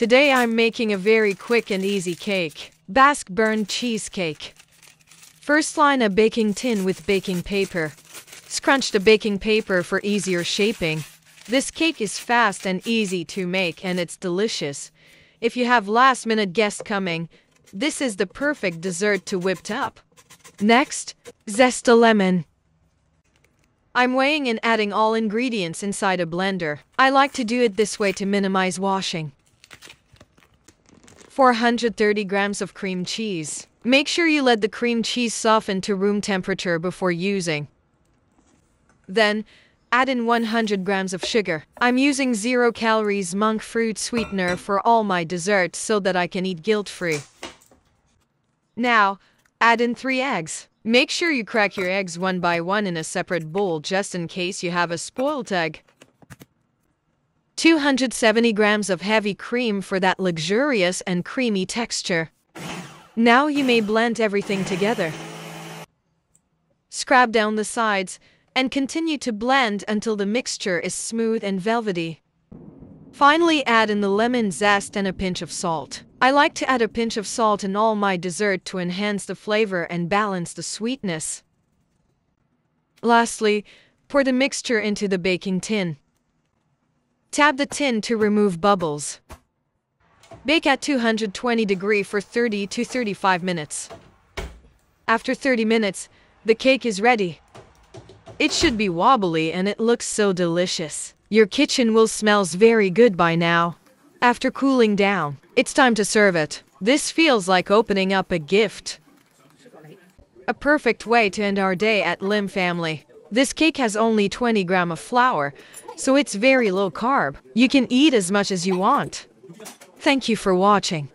Today I'm making a very quick and easy cake. Basque Burnt Cheesecake. First, line a baking tin with baking paper. Scrunch the baking paper for easier shaping. This cake is fast and easy to make, and it's delicious. If you have last-minute guests coming, this is the perfect dessert to whip up. Next, zest a lemon. I'm weighing and adding all ingredients inside a blender. I like to do it this way to minimize washing. 430 grams of cream cheese. Make sure you let the cream cheese soften to room temperature before using. Then, add in 100 grams of sugar. I'm using 0 calories monk fruit sweetener for all my desserts so that I can eat guilt-free. Now, add in 3 eggs. Make sure you crack your eggs one by one in a separate bowl just in case you have a spoiled egg. 270 grams of heavy cream for that luxurious and creamy texture. Now you may blend everything together. Scrub down the sides and continue to blend until the mixture is smooth and velvety. Finally, add in the lemon zest and a pinch of salt. I like to add a pinch of salt in all my dessert to enhance the flavor and balance the sweetness. Lastly, pour the mixture into the baking tin. Tap the tin to remove bubbles. Bake at 220 degrees for 30 to 35 minutes. After 30 minutes, the cake is ready. It should be wobbly and it looks so delicious. Your kitchen will smell very good by now. After cooling down, it's time to serve it. This feels like opening up a gift. A perfect way to end our day at Lim Family. This cake has only 20 grams of flour, so it's very low carb. You can eat as much as you want. Thank you for watching.